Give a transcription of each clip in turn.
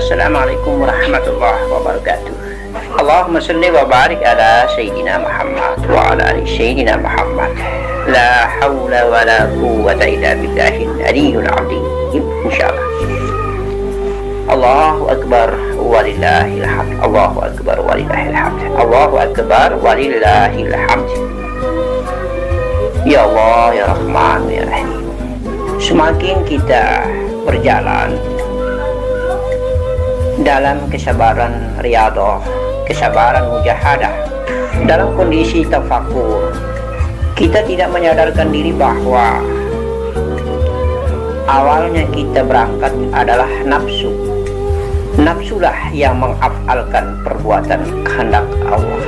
Assalamualaikum warahmatullahi wabarakatuh. Allahumma salli wa barik ala Sayyidina Muhammad wa ala ali Sayyidina Muhammad. La hawla wa la quwwata illa billahil aliyyil azim. Insyaallah. Allahu akbar walillahil hamd. Allahu akbar walillahil hamd. Allahu akbar walillahil hamd. Ya Allah, ya Rahman, ya Rahim. Semakin kita berjalan dalam kesabaran riyadhah, kesabaran mujahadah, dalam kondisi tafakur, kita tidak menyadarkan diri bahwa awalnya kita berangkat adalah nafsu. Nafsulah yang mengafalkan perbuatan kehendak Allah.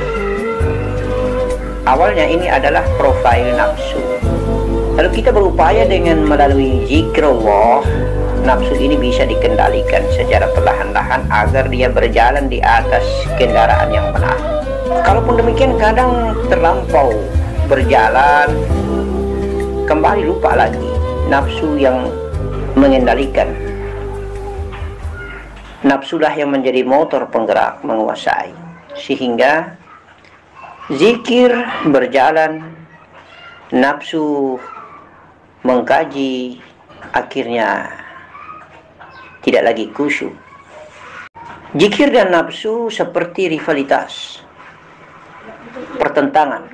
Awalnya ini adalah profil nafsu. Lalu kita berupaya dengan melalui zikrullah, nafsu ini bisa dikendalikan secara perlahan-lahan agar dia berjalan di atas kendaraan yang benar. Kalaupun demikian kadang terlampau berjalan, kembali lupa lagi nafsu yang mengendalikan. Nafsulah yang menjadi motor penggerak menguasai, sehingga zikir berjalan, nafsu mengkaji, akhirnya tidak lagi khusyuk. Zikir dan nafsu seperti rivalitas, pertentangan.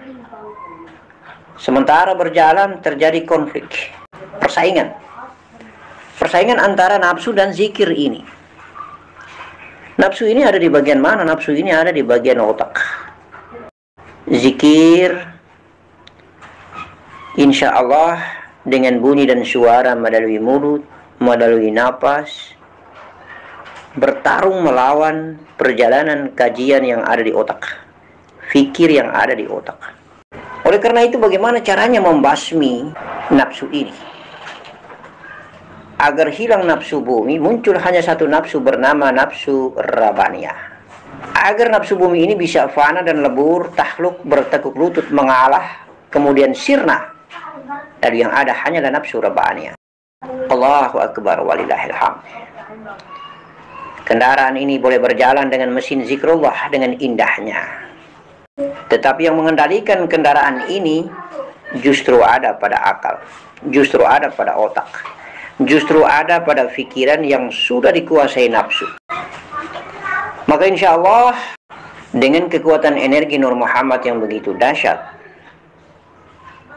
Sementara berjalan terjadi konflik, persaingan. Persaingan antara nafsu dan zikir ini. Nafsu ini ada di bagian mana? Nafsu ini ada di bagian otak. Zikir, insya Allah, dengan bunyi dan suara melalui mulut, melalui napas, bertarung melawan perjalanan kajian yang ada di otak, fikir yang ada di otak. Oleh karena itu, bagaimana caranya membasmi nafsu ini? Agar hilang nafsu bumi, muncul hanya satu nafsu bernama nafsu Rabbaniyah. Agar nafsu bumi ini bisa fana dan lebur, takluk, bertekuk lutut, mengalah, kemudian sirna. Dari yang ada hanyalah nafsu Rabbaniyah. Allahu akbar walillahil hamd. Kendaraan ini boleh berjalan dengan mesin zikrullah dengan indahnya. Tetapi yang mengendalikan kendaraan ini justru ada pada akal, justru ada pada otak, justru ada pada pikiran yang sudah dikuasai nafsu. Maka insya Allah dengan kekuatan energi Nur Muhammad yang begitu dahsyat,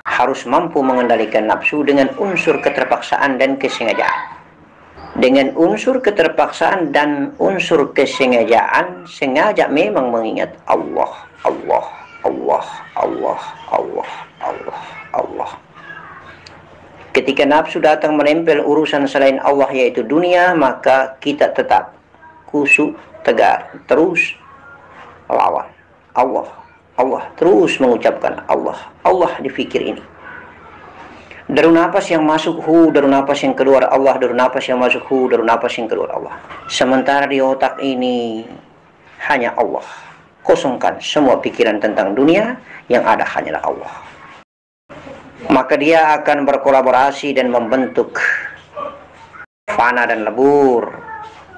harus mampu mengendalikan nafsu dengan unsur keterpaksaan dan kesengajaan. Dengan unsur keterpaksaan dan unsur kesengajaan, sengaja memang mengingat Allah, Allah, Allah, Allah, Allah, Allah, Allah. Ketika nafsu datang menempel urusan selain Allah yaitu dunia, maka kita tetap khusyuk, tegar, terus lawan Allah, Allah, terus mengucapkan Allah, Allah di fikir ini. Deru napas yang masuk hu, deru napas yang keluar Allah, deru napas yang masuk hu, deru napas yang keluar Allah. Sementara di otak ini hanya Allah. Kosongkan semua pikiran tentang dunia, yang ada hanyalah Allah. Maka dia akan berkolaborasi dan membentuk fana dan lebur,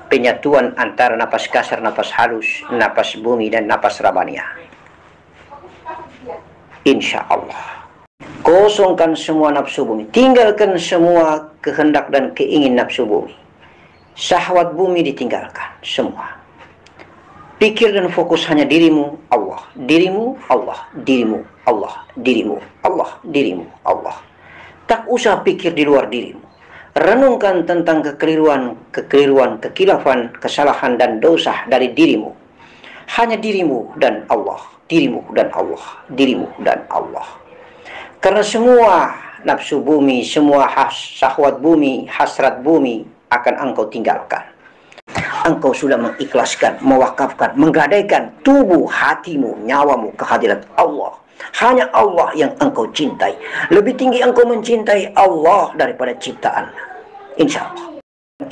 penyatuan antara napas kasar, napas halus, napas bumi, dan napas Rabbaniyah. Insya Allah. Kosongkan semua nafsu bumi, tinggalkan semua kehendak dan keingin nafsu bumi. Syahwat bumi ditinggalkan semua. Pikir dan fokus hanya dirimu, Allah, dirimu, Allah, dirimu, Allah, dirimu, Allah, dirimu, Allah. Tak usah pikir di luar dirimu. Renungkan tentang kekeliruan, kekilafan, kesalahan dan dosa dari dirimu. Hanya dirimu dan Allah, dirimu dan Allah, dirimu dan Allah. Karena semua nafsu bumi, semua syahwat bumi, hasrat bumi akan engkau tinggalkan. Engkau sudah mengikhlaskan, mewakafkan, menggadaikan tubuh, hatimu, nyawamu ke hadirat Allah. Hanya Allah yang engkau cintai. Lebih tinggi engkau mencintai Allah daripada ciptaan. Insya Allah.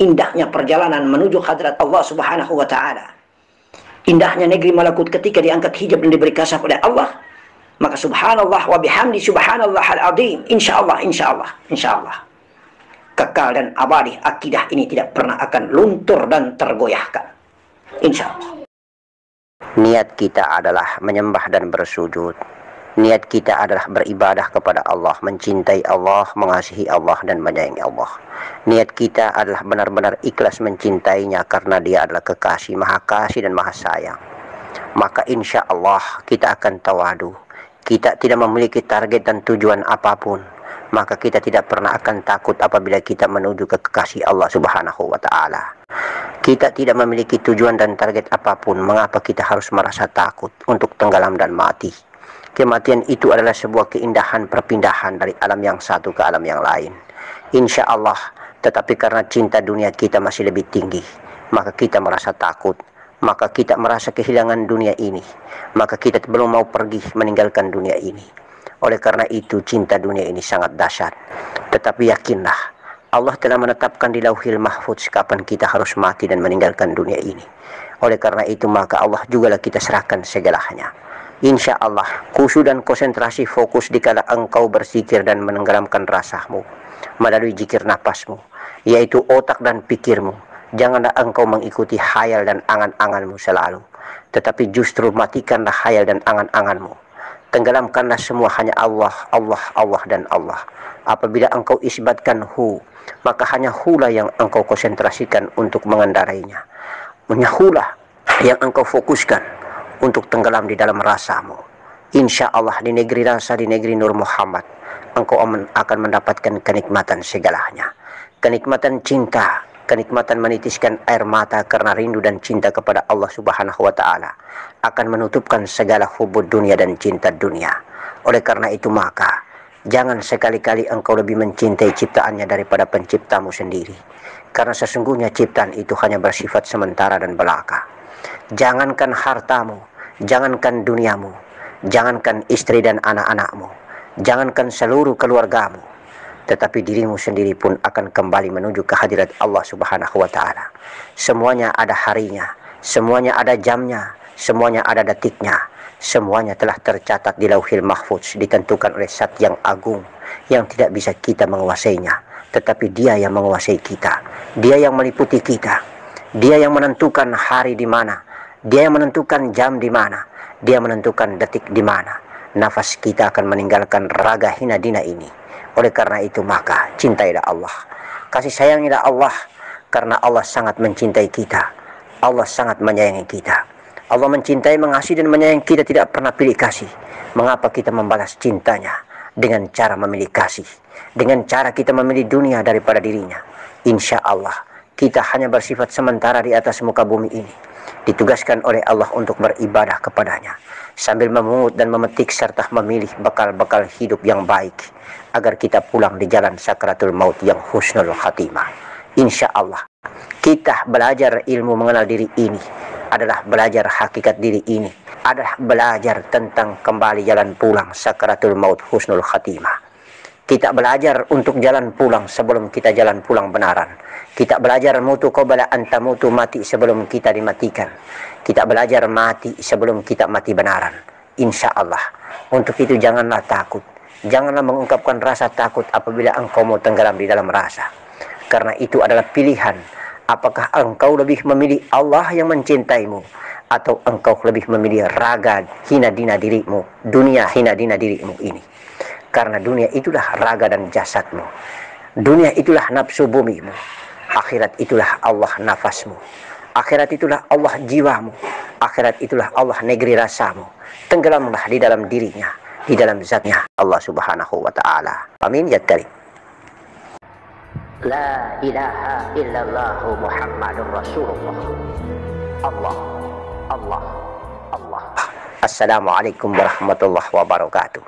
Indahnya perjalanan menuju hadirat Allah Subhanahu wa Ta'ala. Indahnya negeri malakut ketika diangkat hijab dan diberi kasaf oleh Allah. Maka subhanallah wa bihamdi subhanallah al-azim. Insya Allah, insya Allah, insya Allah. kekal dan abadi. Akidah ini tidak pernah akan luntur dan tergoyahkan, insya Allah. Niat kita adalah menyembah dan bersujud. Niat kita adalah beribadah kepada Allah, mencintai Allah, mengasihi Allah, dan menyayangi Allah. Niat kita adalah benar-benar ikhlas mencintainya karena dia adalah kekasih, maha kasih dan maha sayang. Maka insya Allah kita akan tawadu. Kita tidak memiliki target dan tujuan apapun. Maka kita tidak pernah akan takut apabila kita menuju ke kekasih Allah Subhanahu wa Ta'ala. Kita tidak memiliki tujuan dan target apapun. Mengapa kita harus merasa takut untuk tenggelam dan mati? Kematian itu adalah sebuah keindahan perpindahan dari alam yang satu ke alam yang lain, insya Allah. Tetapi karena cinta dunia kita masih lebih tinggi, maka kita merasa takut, maka kita merasa kehilangan dunia ini, maka kita belum mau pergi meninggalkan dunia ini. Oleh karena itu cinta dunia ini sangat dahsyat. Tetapi yakinlah, Allah telah menetapkan di Lauhil Mahfudz kapan kita harus mati dan meninggalkan dunia ini. Oleh karena itu maka Allah jugalah kita serahkan segalanya. Insya Allah, khusyuk dan konsentrasi fokus dikala engkau berzikir dan menenggelamkan rasamu melalui zikir napasmu, yaitu otak dan pikirmu. Janganlah engkau mengikuti khayal dan angan-anganmu selalu, tetapi justru matikanlah khayal dan angan-anganmu. Tenggelamkanlah semua hanya Allah, Allah, Allah, dan Allah. Apabila engkau isbatkan hu, maka hanya hulah yang engkau konsentrasikan untuk mengendarainya. Hanya hulah yang engkau fokuskan untuk tenggelam di dalam rasamu. Insya Allah di negeri rasa, di negeri Nur Muhammad, engkau akan mendapatkan kenikmatan segalanya. Kenikmatan cinta, kenikmatan menitiskan air mata karena rindu dan cinta kepada Allah Subhanahu wa Ta'ala akan menutupkan segala hubud dunia dan cinta dunia. Oleh karena itu maka jangan sekali-kali engkau lebih mencintai ciptaannya daripada penciptamu sendiri, karena sesungguhnya ciptaan itu hanya bersifat sementara dan belaka. Jangankan hartamu, jangankan duniamu, jangankan istri dan anak-anakmu, jangankan seluruh keluargamu, tetapi dirimu sendiri pun akan kembali menuju ke hadirat Allah Subhanahu wa Ta'ala. Semuanya ada harinya, semuanya ada jamnya, semuanya ada detiknya, semuanya telah tercatat di Lauhil Mahfudz, ditentukan oleh Zat yang agung yang tidak bisa kita menguasainya, tetapi Dia yang menguasai kita. Dia yang meliputi kita, Dia yang menentukan hari di mana, Dia yang menentukan jam di mana, Dia menentukan detik di mana nafas kita akan meninggalkan raga hina dina ini. Oleh karena itu maka cintailah Allah, kasih sayangilah Allah, karena Allah sangat mencintai kita, Allah sangat menyayangi kita. Allah mencintai, mengasihi, dan menyayangi kita, tidak pernah pilih kasih. Mengapa kita membalas cintanya dengan cara memilih kasih, dengan cara kita memilih dunia daripada dirinya? Insya Allah kita hanya bersifat sementara di atas muka bumi ini, ditugaskan oleh Allah untuk beribadah kepadanya, sambil memungut dan memetik serta memilih bekal-bekal hidup yang baik, agar kita pulang di jalan sakratul maut yang husnul khatimah. Insya Allah kita belajar ilmu mengenal diri ini adalah belajar hakikat diri ini, adalah belajar tentang kembali jalan pulang sakratul maut husnul khatimah. Kita belajar untuk jalan pulang sebelum kita jalan pulang benaran. Kita belajar mutu qabla anta mutu, mati sebelum kita dimatikan. Kita belajar mati sebelum kita mati benaran. Insya Allah. Untuk itu janganlah takut, janganlah mengungkapkan rasa takut apabila engkau mau tenggelam di dalam rasa, karena itu adalah pilihan. Apakah engkau lebih memilih Allah yang mencintaimu, atau engkau lebih memilih raga hina dina dirimu, dunia hina dina dirimu ini? Karena dunia itulah raga dan jasadmu, dunia itulah nafsu bumimu, akhirat itulah Allah nafasmu, akhirat itulah Allah jiwamu, akhirat itulah Allah negeri rasamu. Tenggelamlah di dalam dirinya, di dalam zatnya Allah Subhanahu wa Ta'ala. Amin ya karim. La ilaha illallah Muhammadur Rasulullah. Allah, Allah, Allah. Assalamualaikum warahmatullahi wabarakatuh.